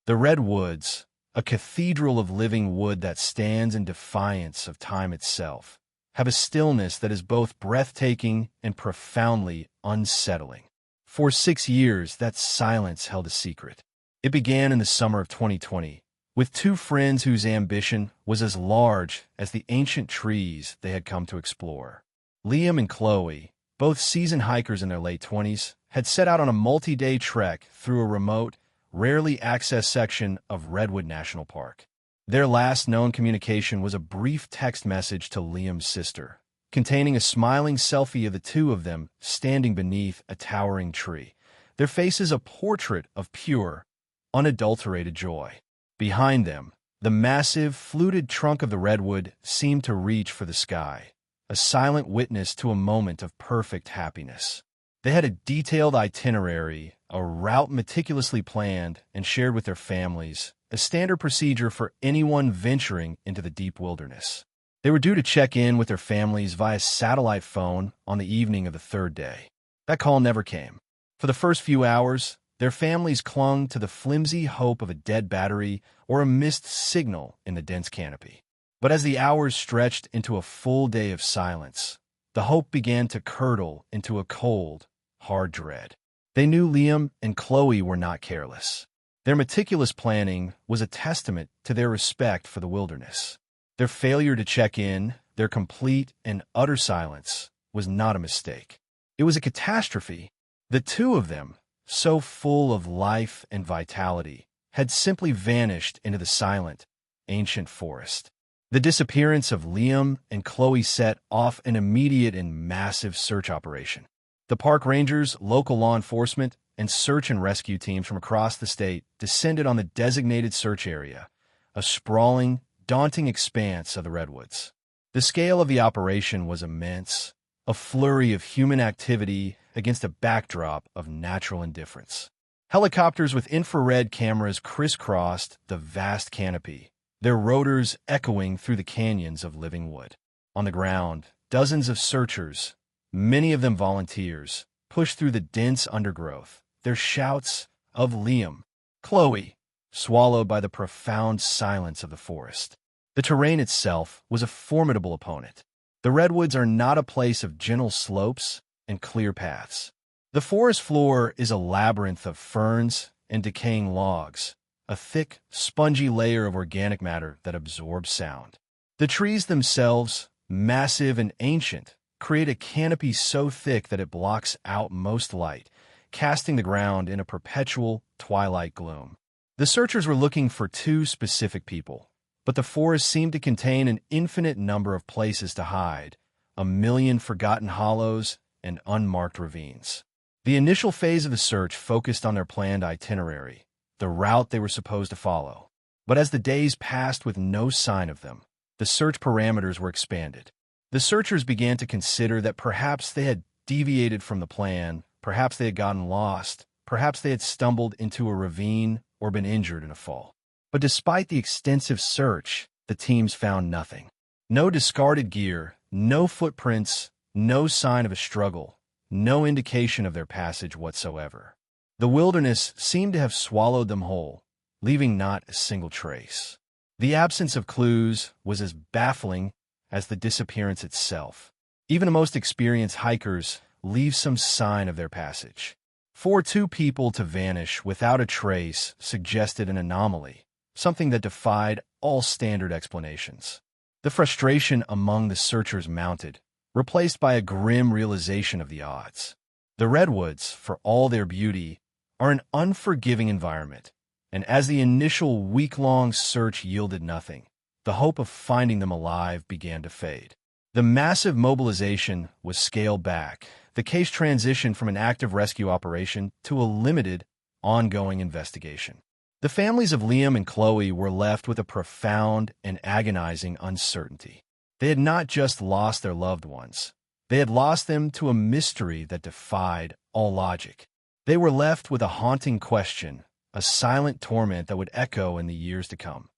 The Redwoods, a cathedral of living wood that stands in defiance of time itself, have a stillness that is both breathtaking and profoundly unsettling. For 6 years, that silence held a secret. It began in the summer of 2020, with two friends whose ambition was as large as the ancient trees they had come to explore. Liam and Chloe, both seasoned hikers in their late 20s, had set out on a multi-day trek through a remote, rarely accessed section of Redwood National Park. Their last known communication was a brief text message to Liam's sister, containing a smiling selfie of the two of them standing beneath a towering tree, their faces a portrait of pure, unadulterated joy. Behind them, the massive, fluted trunk of the redwood seemed to reach for the sky, a silent witness to a moment of perfect happiness. They had a detailed itinerary, a route meticulously planned and shared with their families, a standard procedure for anyone venturing into the deep wilderness. They were due to check in with their families via satellite phone on the evening of the third day. That call never came. For the first few hours, their families clung to the flimsy hope of a dead battery or a missed signal in the dense canopy. But as the hours stretched into a full day of silence, the hope began to curdle into a cold, hard dread. They knew Liam and Chloe were not careless. Their meticulous planning was a testament to their respect for the wilderness. Their failure to check in, their complete and utter silence, was not a mistake. It was a catastrophe. The two of them, so full of life and vitality, had simply vanished into the silent, ancient forest. The disappearance of Liam and Chloe set off an immediate and massive search operation. The park rangers, local law enforcement, and search and rescue teams from across the state descended on the designated search area, a sprawling, daunting expanse of the redwoods. The scale of the operation was immense, a flurry of human activity against a backdrop of natural indifference. Helicopters with infrared cameras crisscrossed the vast canopy, their rotors echoing through the canyons of living wood. On the ground, dozens of searchers, many of them volunteers, pushed through the dense undergrowth, their shouts of Liam, Chloe, swallowed by the profound silence of the forest. The terrain itself was a formidable opponent. The redwoods are not a place of gentle slopes and clear paths. The forest floor is a labyrinth of ferns and decaying logs, a thick, spongy layer of organic matter that absorbs sound. The trees themselves, massive and ancient, create a canopy so thick that it blocks out most light, casting the ground in a perpetual twilight gloom. The searchers were looking for two specific people, but the forest seemed to contain an infinite number of places to hide, a million forgotten hollows and unmarked ravines. The initial phase of the search focused on their planned itinerary, the route they were supposed to follow. But as the days passed with no sign of them, the search parameters were expanded. The searchers began to consider that perhaps they had deviated from the plan, perhaps they had gotten lost, perhaps they had stumbled into a ravine or been injured in a fall. But despite the extensive search, the teams found nothing. No discarded gear, no footprints, no sign of a struggle, no indication of their passage whatsoever. The wilderness seemed to have swallowed them whole, leaving not a single trace. The absence of clues was as baffling as the disappearance itself. Even the most experienced hikers leave some sign of their passage. For two people to vanish without a trace suggested an anomaly, something that defied all standard explanations. The frustration among the searchers mounted, replaced by a grim realization of the odds. The redwoods, for all their beauty, are an unforgiving environment, and as the initial week-long search yielded nothing, the hope of finding them alive began to fade. The massive mobilization was scaled back. The case transitioned from an active rescue operation to a limited, ongoing investigation. The families of Liam and Chloe were left with a profound and agonizing uncertainty. They had not just lost their loved ones. They had lost them to a mystery that defied all logic. They were left with a haunting question, a silent torment that would echo in the years to come.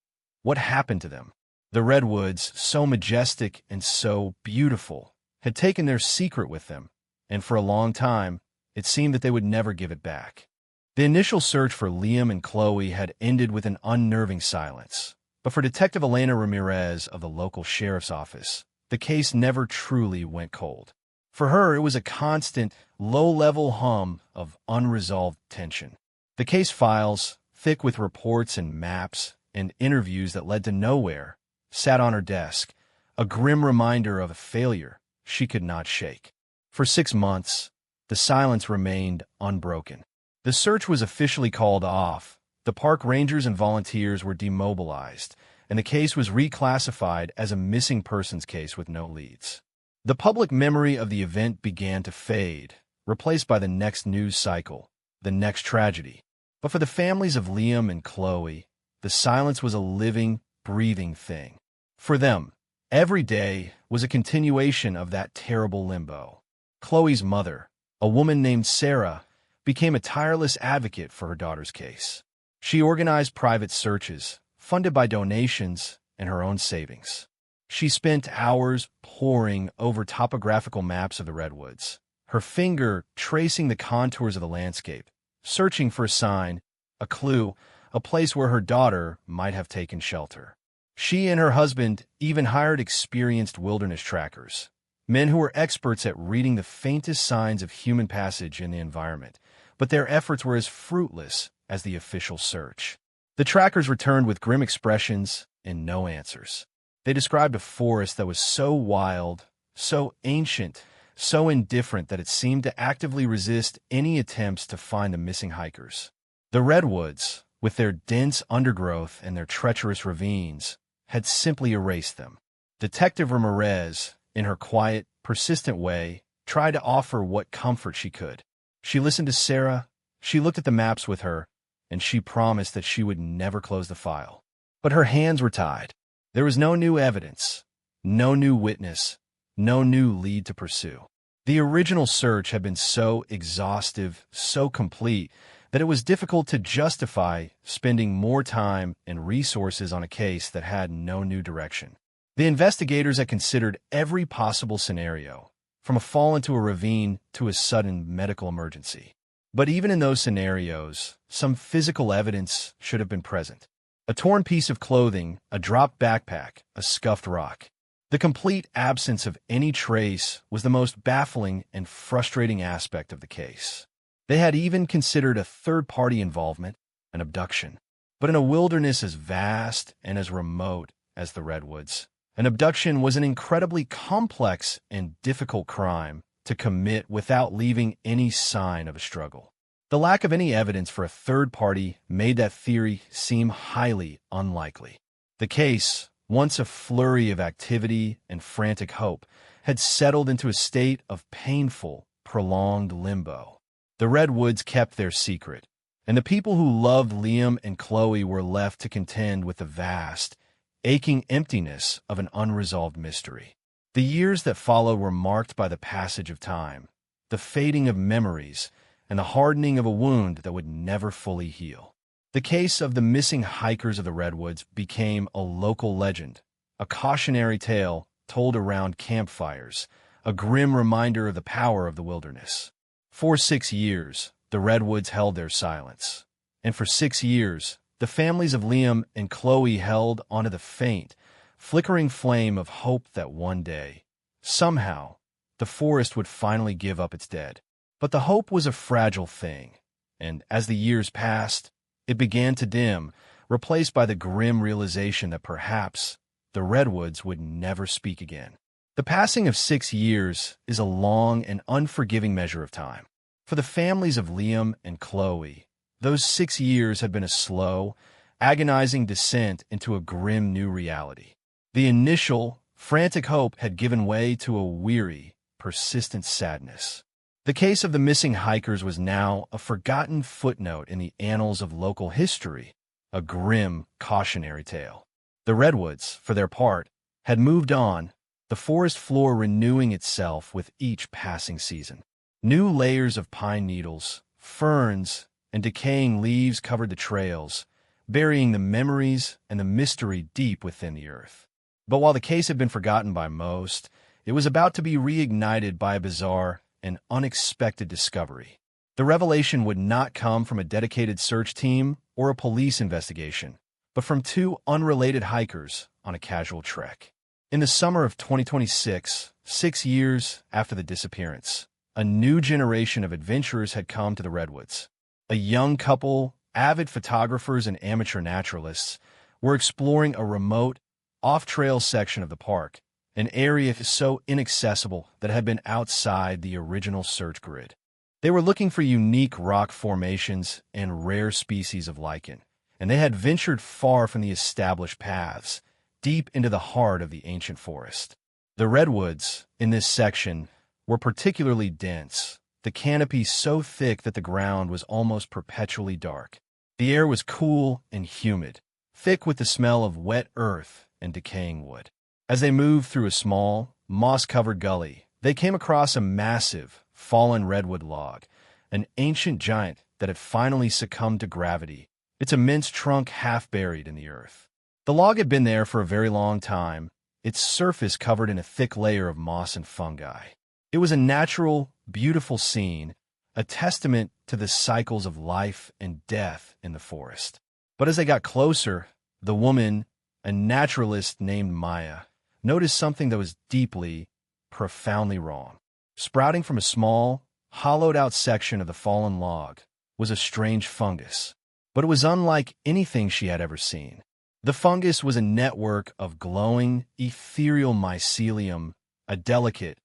What happened to them? The redwoods, so majestic and so beautiful, had taken their secret with them, and for a long time, it seemed that they would never give it back. The initial search for Liam and Chloe had ended with an unnerving silence, but for Detective Elena Ramirez of the local sheriff's office, the case never truly went cold. For her, it was a constant, low-level hum of unresolved tension. The case files, thick with reports and maps and interviews that led to nowhere, sat on her desk, a grim reminder of a failure she could not shake. For 6 months, the silence remained unbroken. The search was officially called off, the park rangers and volunteers were demobilized, and the case was reclassified as a missing persons case with no leads. The public memory of the event began to fade, replaced by the next news cycle, the next tragedy. But for the families of Liam and Chloe, the silence was a living, breathing thing. For them, every day was a continuation of that terrible limbo. Chloe's mother, a woman named Sarah, became a tireless advocate for her daughter's case. She organized private searches, funded by donations and her own savings. She spent hours poring over topographical maps of the Redwoods, her finger tracing the contours of the landscape, searching for a sign, a clue, a place where her daughter might have taken shelter. She and her husband even hired experienced wilderness trackers, men who were experts at reading the faintest signs of human passage in the environment, but their efforts were as fruitless as the official search. The trackers returned with grim expressions and no answers. They described a forest that was so wild, so ancient, so indifferent that it seemed to actively resist any attempts to find the missing hikers. The Redwoods, with their dense undergrowth and their treacherous ravines, had simply erased them. Detective Ramirez, in her quiet, persistent way, tried to offer what comfort she could. She listened to Sarah, she looked at the maps with her, and she promised that she would never close the file. But her hands were tied. There was no new evidence, no new witness, no new lead to pursue. The original search had been so exhaustive, so complete, that it was difficult to justify spending more time and resources on a case that had no new direction. The investigators had considered every possible scenario, from a fall into a ravine to a sudden medical emergency. But even in those scenarios, some physical evidence should have been present. A torn piece of clothing, a dropped backpack, a scuffed rock. The complete absence of any trace was the most baffling and frustrating aspect of the case. They had even considered a third-party involvement, an abduction. But in a wilderness as vast and as remote as the Redwoods, an abduction was an incredibly complex and difficult crime to commit without leaving any sign of a struggle. The lack of any evidence for a third party made that theory seem highly unlikely. The case, once a flurry of activity and frantic hope, had settled into a state of painful, prolonged limbo. The Redwoods kept their secret, and the people who loved Liam and Chloe were left to contend with the vast, aching emptiness of an unresolved mystery. The years that followed were marked by the passage of time, the fading of memories, and the hardening of a wound that would never fully heal. The case of the missing hikers of the Redwoods became a local legend, a cautionary tale told around campfires, a grim reminder of the power of the wilderness. For 6 years, the Redwoods held their silence, and for 6 years, the families of Liam and Chloe held onto the faint, flickering flame of hope that one day, somehow, the forest would finally give up its dead. But the hope was a fragile thing, and as the years passed, it began to dim, replaced by the grim realization that perhaps the Redwoods would never speak again. The passing of 6 years is a long and unforgiving measure of time. For the families of Liam and Chloe, those 6 years had been a slow, agonizing descent into a grim new reality. The initial, frantic hope had given way to a weary, persistent sadness. The case of the missing hikers was now a forgotten footnote in the annals of local history, a grim, cautionary tale. The Redwoods, for their part, had moved on, the forest floor renewing itself with each passing season. New layers of pine needles, ferns, and decaying leaves covered the trails, burying the memories and the mystery deep within the earth. But while the case had been forgotten by most, it was about to be reignited by a bizarre and unexpected discovery. The revelation would not come from a dedicated search team or a police investigation, but from two unrelated hikers on a casual trek. In the summer of 2026, 6 years after the disappearance, a new generation of adventurers had come to the Redwoods. A young couple, avid photographers and amateur naturalists, were exploring a remote, off-trail section of the park, an area so inaccessible that it had been outside the original search grid. They were looking for unique rock formations and rare species of lichen, and they had ventured far from the established paths, deep into the heart of the ancient forest. The redwoods, in this section, were particularly dense, the canopy so thick that the ground was almost perpetually dark. The air was cool and humid, thick with the smell of wet earth and decaying wood. As they moved through a small, moss-covered gully, they came across a massive, fallen redwood log, an ancient giant that had finally succumbed to gravity, its immense trunk half buried in the earth. The log had been there for a very long time, its surface covered in a thick layer of moss and fungi. It was a natural, beautiful scene, a testament to the cycles of life and death in the forest. But as they got closer, the woman, a naturalist named Maya, noticed something that was deeply, profoundly wrong. Sprouting from a small, hollowed-out section of the fallen log was a strange fungus, but it was unlike anything she had ever seen. The fungus was a network of glowing, ethereal mycelium, a delicate,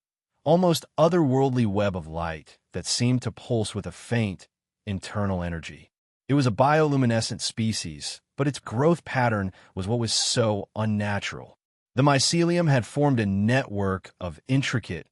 almost otherworldly web of light that seemed to pulse with a faint, internal energy. It was a bioluminescent species, but its growth pattern was what was so unnatural. The mycelium had formed a network of intricate,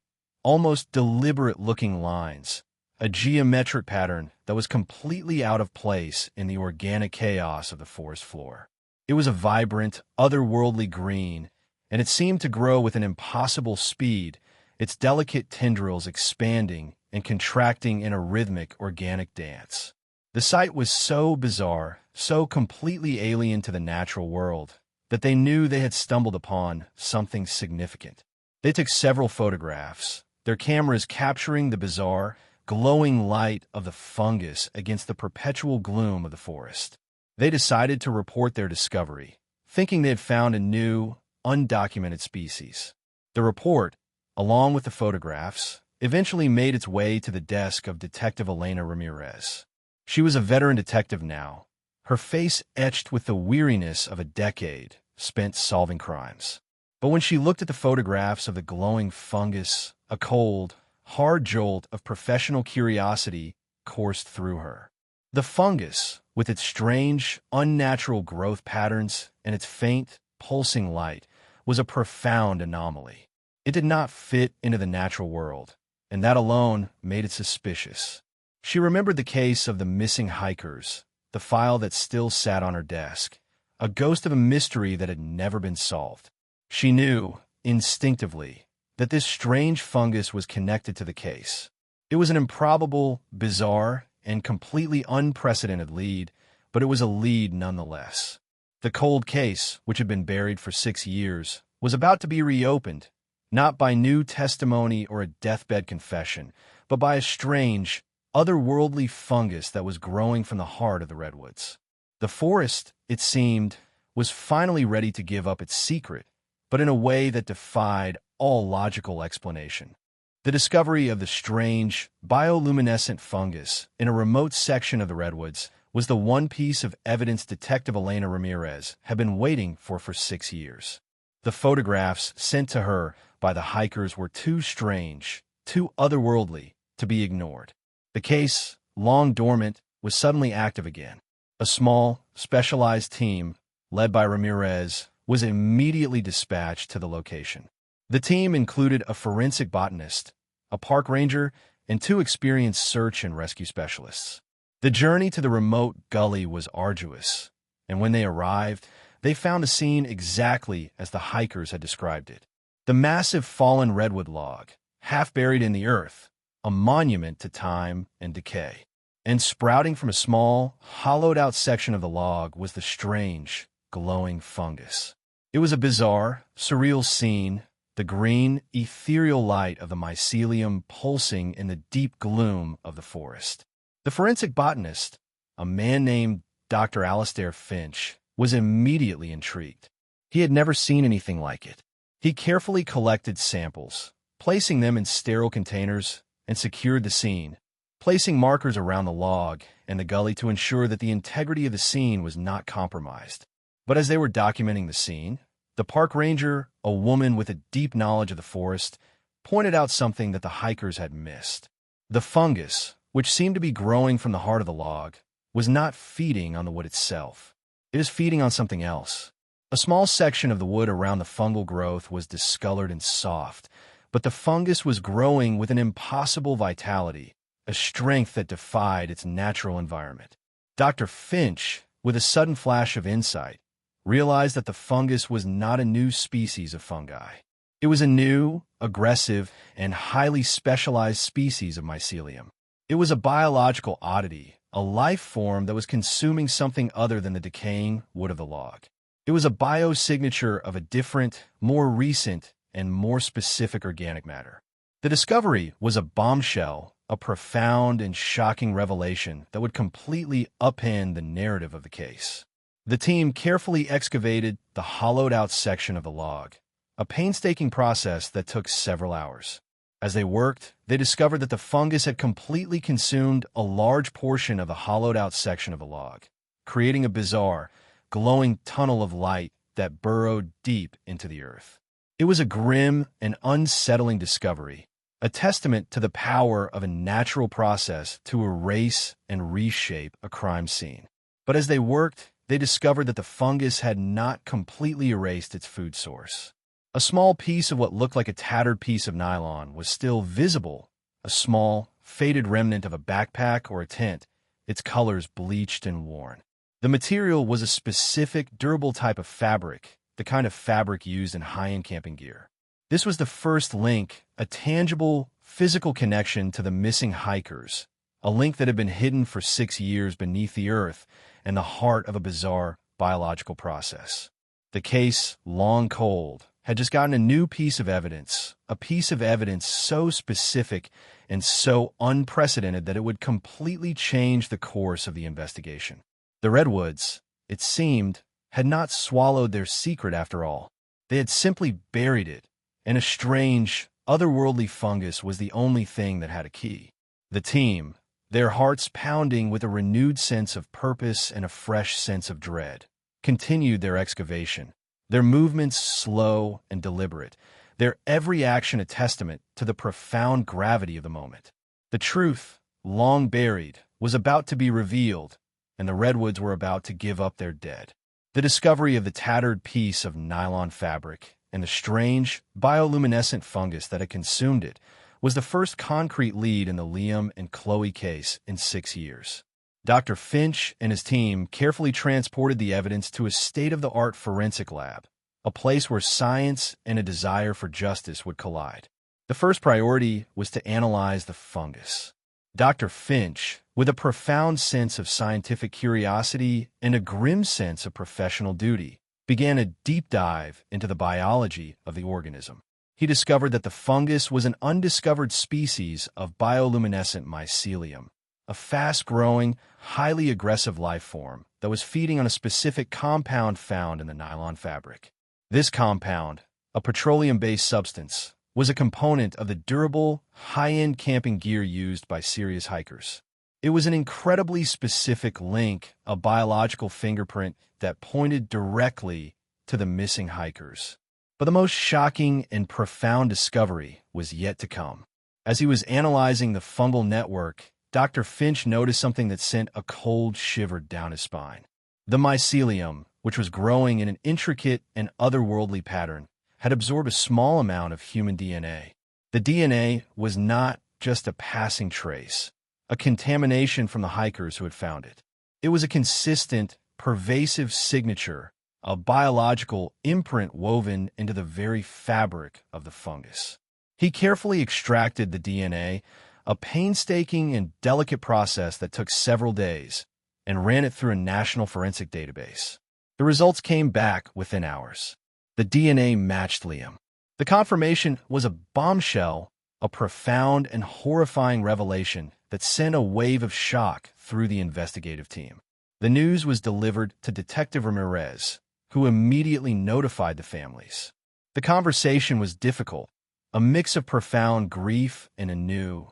almost deliberate-looking lines, a geometric pattern that was completely out of place in the organic chaos of the forest floor. It was a vibrant, otherworldly green, and it seemed to grow with an impossible speed, its delicate tendrils expanding and contracting in a rhythmic, organic dance. The sight was so bizarre, so completely alien to the natural world, that they knew they had stumbled upon something significant. They took several photographs, their cameras capturing the bizarre, glowing light of the fungus against the perpetual gloom of the forest. They decided to report their discovery, thinking they had found a new, undocumented species. The report, along with the photographs, eventually made its way to the desk of Detective Elena Ramirez. She was a veteran detective now, her face etched with the weariness of a decade spent solving crimes. But when she looked at the photographs of the glowing fungus, a cold, hard jolt of professional curiosity coursed through her. The fungus, with its strange, unnatural growth patterns and its faint, pulsing light, was a profound anomaly. It did not fit into the natural world, and that alone made it suspicious. She remembered the case of the missing hikers, the file that still sat on her desk, a ghost of a mystery that had never been solved. She knew, instinctively, that this strange fungus was connected to the case. It was an improbable, bizarre, and completely unprecedented lead, but it was a lead nonetheless. The cold case, which had been buried for 6 years, was about to be reopened, not by new testimony or a deathbed confession, but by a strange, otherworldly fungus that was growing from the heart of the redwoods. The forest, it seemed, was finally ready to give up its secret, but in a way that defied all logical explanation. The discovery of the strange, bioluminescent fungus in a remote section of the redwoods was the one piece of evidence Detective Elena Ramirez had been waiting for 6 years. The photographs sent to her by the hikers were too strange, too otherworldly, to be ignored. The case, long dormant, was suddenly active again. A small, specialized team, led by Ramirez, was immediately dispatched to the location. The team included a forensic botanist, a park ranger, and 2 experienced search and rescue specialists. The journey to the remote gully was arduous, and when they arrived, they found the scene exactly as the hikers had described it. The massive fallen redwood log, half buried in the earth, a monument to time and decay. And sprouting from a small, hollowed-out section of the log was the strange, glowing fungus. It was a bizarre, surreal scene, the green, ethereal light of the mycelium pulsing in the deep gloom of the forest. The forensic botanist, a man named Dr. Alastair Finch, was immediately intrigued. He had never seen anything like it. He carefully collected samples, placing them in sterile containers, and secured the scene, placing markers around the log and the gully to ensure that the integrity of the scene was not compromised. But as they were documenting the scene, the park ranger, a woman with a deep knowledge of the forest, pointed out something that the hikers had missed. The fungus, which seemed to be growing from the heart of the log, was not feeding on the wood itself. It is feeding on something else. A small section of the wood around the fungal growth was discolored and soft, but the fungus was growing with an impossible vitality, a strength that defied its natural environment. Dr. Finch, with a sudden flash of insight, realized that the fungus was not a new species of fungi. It was a new, aggressive, and highly specialized species of mycelium. It was a biological oddity, a life form that was consuming something other than the decaying wood of the log. It was a biosignature of a different, more recent, and more specific organic matter. The discovery was a bombshell, a profound and shocking revelation that would completely upend the narrative of the case. The team carefully excavated the hollowed-out section of the log, a painstaking process that took several hours. As they worked, they discovered that the fungus had completely consumed a large portion of the hollowed-out section of the log, creating a bizarre, glowing tunnel of light that burrowed deep into the earth. It was a grim and unsettling discovery, a testament to the power of a natural process to erase and reshape a crime scene. But as they worked, they discovered that the fungus had not completely erased its food source. A small piece of what looked like a tattered piece of nylon was still visible, a small, faded remnant of a backpack or a tent, its colors bleached and worn. The material was a specific, durable type of fabric, the kind of fabric used in high-end camping gear. This was the first link, a tangible, physical connection to the missing hikers, a link that had been hidden for 6 years beneath the earth and the heart of a bizarre biological process. The case, long cold, had just gotten a new piece of evidence, a piece of evidence so specific and so unprecedented that it would completely change the course of the investigation. The Redwoods, it seemed, had not swallowed their secret after all. They had simply buried it, and a strange, otherworldly fungus was the only thing that had a key. The team, their hearts pounding with a renewed sense of purpose and a fresh sense of dread, continued their excavation, their movements slow and deliberate, their every action a testament to the profound gravity of the moment. The truth, long buried, was about to be revealed, and the Redwoods were about to give up their dead. The discovery of the tattered piece of nylon fabric and the strange, bioluminescent fungus that had consumed it was the first concrete lead in the Liam and Chloe case in 6 years. Dr. Finch and his team carefully transported the evidence to a state-of-the-art forensic lab, a place where science and a desire for justice would collide. The first priority was to analyze the fungus. Dr. Finch, with a profound sense of scientific curiosity and a grim sense of professional duty, began a deep dive into the biology of the organism. He discovered that the fungus was an undiscovered species of bioluminescent mycelium, a fast-growing, highly aggressive life form that was feeding on a specific compound found in the nylon fabric. This compound, a petroleum-based substance, was a component of the durable, high-end camping gear used by serious hikers. It was an incredibly specific link, a biological fingerprint that pointed directly to the missing hikers. But the most shocking and profound discovery was yet to come. As he was analyzing the fungal network, Dr. Finch noticed something that sent a cold shiver down his spine. The mycelium, which was growing in an intricate and otherworldly pattern, had absorbed a small amount of human DNA. The DNA was not just a passing trace, a contamination from the hikers who had found it. It was a consistent, pervasive signature, a biological imprint woven into the very fabric of the fungus. He carefully extracted the DNA, a painstaking and delicate process that took several days, and ran it through a national forensic database. The results came back within hours. The DNA matched Liam. The confirmation was a bombshell, a profound and horrifying revelation that sent a wave of shock through the investigative team. The news was delivered to Detective Ramirez, who immediately notified the families. The conversation was difficult, a mix of profound grief and a new,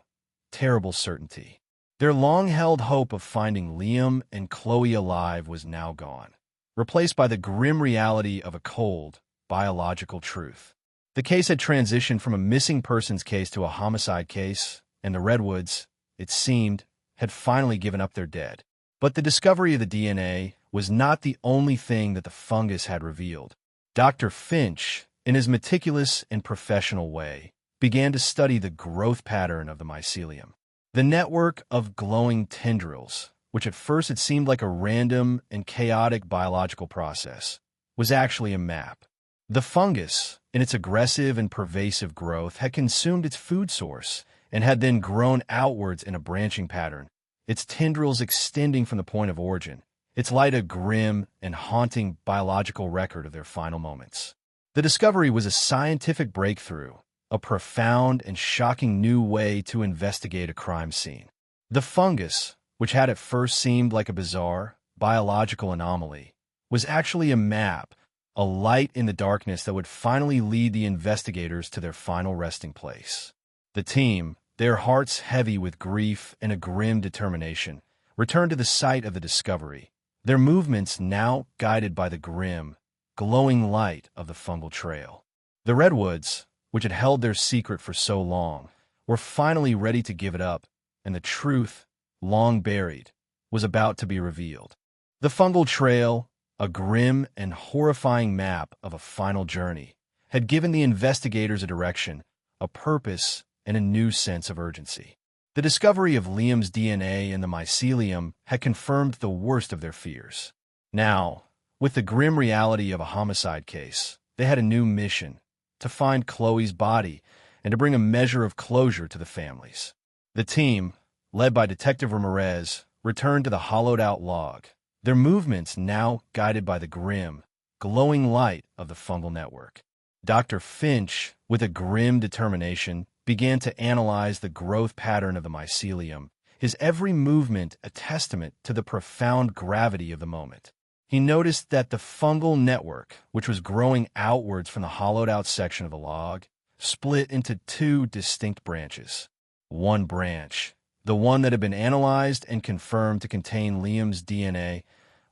terrible certainty. Their long-held hope of finding Liam and Chloe alive was now gone, replaced by the grim reality of a cold, biological truth. The case had transitioned from a missing persons case to a homicide case, and the Redwoods, it seemed, had finally given up their dead. But the discovery of the DNA was not the only thing that the fungus had revealed. Dr. Finch, in his meticulous and professional way, began to study the growth pattern of the mycelium. The network of glowing tendrils, which at first it seemed like a random and chaotic biological process, was actually a map. The fungus, in its aggressive and pervasive growth, had consumed its food source and had then grown outwards in a branching pattern, its tendrils extending from the point of origin, its light a grim and haunting biological record of their final moments. The discovery was a scientific breakthrough, a profound and shocking new way to investigate a crime scene. The fungus, which had at first seemed like a bizarre, biological anomaly, was actually a map, a light in the darkness that would finally lead the investigators to their final resting place. The team, their hearts heavy with grief and a grim determination, returned to the site of the discovery, their movements now guided by the grim, glowing light of the fungal trail. The Redwoods, which had held their secret for so long, were finally ready to give it up, and the truth, long buried, was about to be revealed. The fungal trail, a grim and horrifying map of a final journey, had given the investigators a direction, a purpose, and a new sense of urgency. The discovery of Liam's DNA in the mycelium had confirmed the worst of their fears. Now, with the grim reality of a homicide case, they had a new mission: to find Chloe's body and to bring a measure of closure to the families. The team, led by Detective Ramirez, returned to the hollowed-out log, their movements now guided by the grim, glowing light of the fungal network. Dr. Finch, with a grim determination, began to analyze the growth pattern of the mycelium, his every movement a testament to the profound gravity of the moment. He noticed that the fungal network, which was growing outwards from the hollowed-out section of the log, split into two distinct branches. One branch, the one that had been analyzed and confirmed to contain Liam's DNA,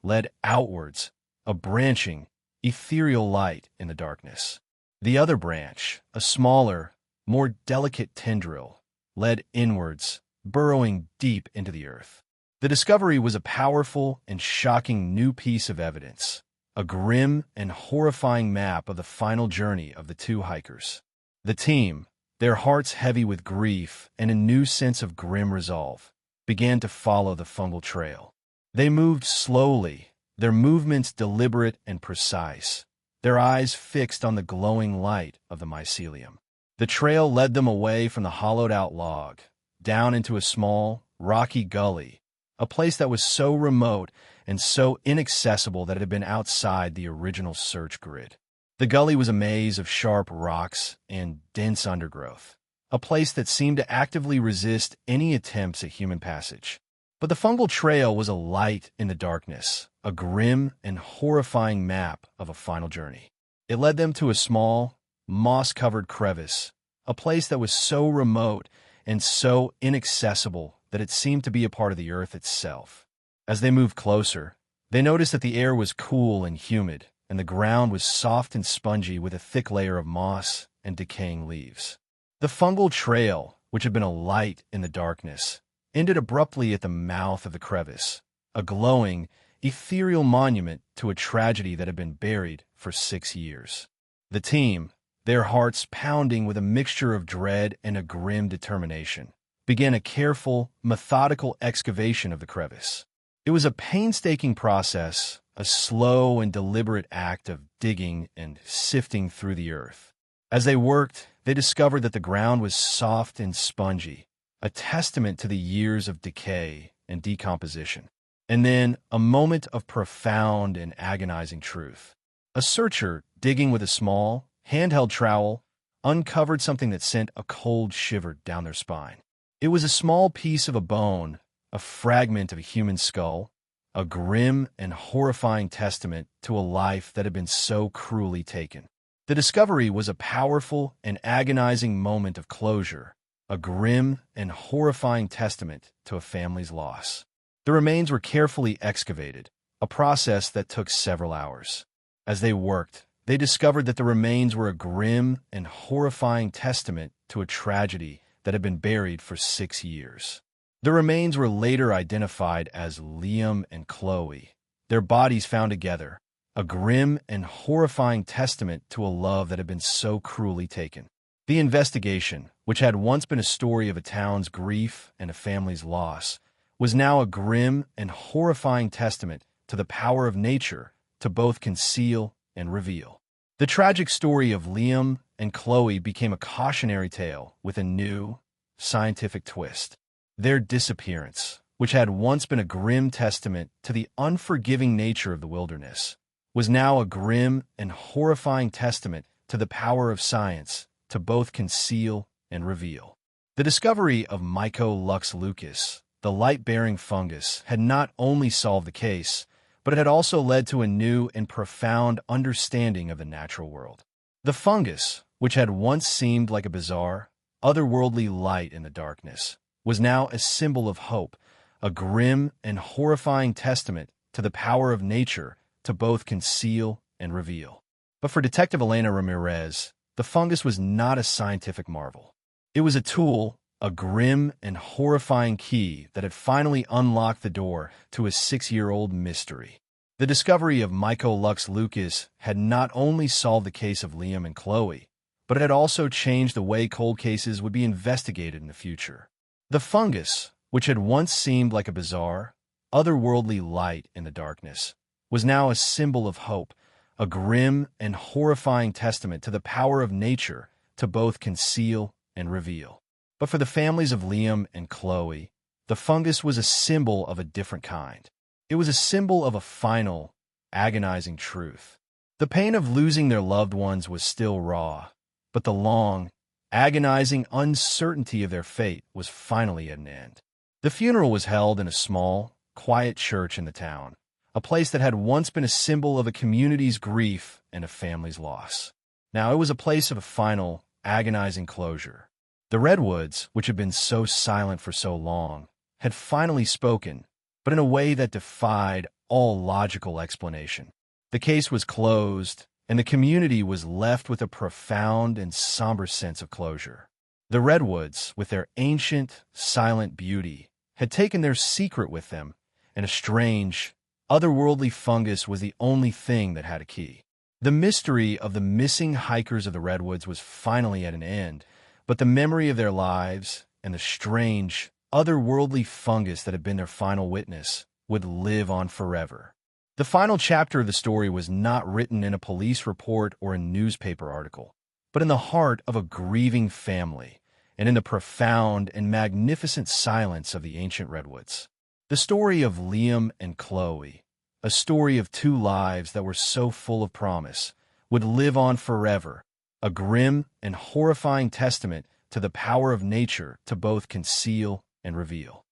led outwards, a branching, ethereal light in the darkness. The other branch, a smaller, more delicate tendril, led inwards, burrowing deep into the earth. The discovery was a powerful and shocking new piece of evidence, a grim and horrifying map of the final journey of the two hikers. The team, their hearts heavy with grief and a new sense of grim resolve, began to follow the fungal trail. They moved slowly, their movements deliberate and precise, their eyes fixed on the glowing light of the mycelium. The trail led them away from the hollowed-out log, down into a small, rocky gully, a place that was so remote and so inaccessible that it had been outside the original search grid. The gully was a maze of sharp rocks and dense undergrowth, a place that seemed to actively resist any attempts at human passage. But the fungal trail was a light in the darkness, a grim and horrifying map of a final journey. It led them to a small, moss-covered crevice, a place that was so remote and so inaccessible that it seemed to be a part of the earth itself. As they moved closer, they noticed that the air was cool and humid, and the ground was soft and spongy with a thick layer of moss and decaying leaves. The fungal trail, which had been a light in the darkness, ended abruptly at the mouth of the crevice, a glowing, ethereal monument to a tragedy that had been buried for 6 years. The team, their hearts pounding with a mixture of dread and a grim determination, began a careful, methodical excavation of the crevice. It was a painstaking process, a slow and deliberate act of digging and sifting through the earth. As they worked, they discovered that the ground was soft and spongy, a testament to the years of decay and decomposition. And then a moment of profound and agonizing truth. A searcher, digging with a small, handheld trowel, uncovered something that sent a cold shiver down their spine. It was a small piece of a bone, a fragment of a human skull, a grim and horrifying testament to a life that had been so cruelly taken. The discovery was a powerful and agonizing moment of closure, a grim and horrifying testament to a family's loss. The remains were carefully excavated, a process that took several hours. As they worked, they discovered that the remains were a grim and horrifying testament to a tragedy that had been buried for 6 years. The remains were later identified as Liam and Chloe, their bodies found together, a grim and horrifying testament to a love that had been so cruelly taken. The investigation, which had once been a story of a town's grief and a family's loss, was now a grim and horrifying testament to the power of nature to both conceal and reveal. The tragic story of Liam and Chloe became a cautionary tale with a new, scientific twist. Their disappearance, which had once been a grim testament to the unforgiving nature of the wilderness, was now a grim and horrifying testament to the power of science to both conceal and reveal. The discovery of Mycolux lucus, the light-bearing fungus, had not only solved the case, but it had also led to a new and profound understanding of the natural world. The fungus, which had once seemed like a bizarre, otherworldly light in the darkness, was now a symbol of hope, a grim and horrifying testament to the power of nature to both conceal and reveal. But for Detective Elena Ramirez, the fungus was not a scientific marvel. It was a tool, a grim and horrifying key that had finally unlocked the door to a 6-year-old mystery. The discovery of Mycolux lucus had not only solved the case of Liam and Chloe, but it had also changed the way cold cases would be investigated in the future. The fungus, which had once seemed like a bizarre, otherworldly light in the darkness, was now a symbol of hope, a grim and horrifying testament to the power of nature to both conceal and reveal. But for the families of Liam and Chloe, the fungus was a symbol of a different kind. It was a symbol of a final, agonizing truth. The pain of losing their loved ones was still raw, but the long, agonizing uncertainty of their fate was finally at an end. The funeral was held in a small, quiet church in the town, a place that had once been a symbol of a community's grief and a family's loss. Now it was a place of a final, agonizing closure. The Redwoods, which had been so silent for so long, had finally spoken, but in a way that defied all logical explanation. The case was closed, and the community was left with a profound and somber sense of closure. The Redwoods, with their ancient, silent beauty, had taken their secret with them, and a strange, otherworldly fungus was the only thing that had a key. The mystery of the missing hikers of the Redwoods was finally at an end, but the memory of their lives and the strange, otherworldly fungus that had been their final witness would live on forever. The final chapter of the story was not written in a police report or a newspaper article, but in the heart of a grieving family and in the profound and magnificent silence of the ancient Redwoods. The story of Liam and Chloe, a story of two lives that were so full of promise, would live on forever, a grim and horrifying testament to the power of nature to both conceal and reveal.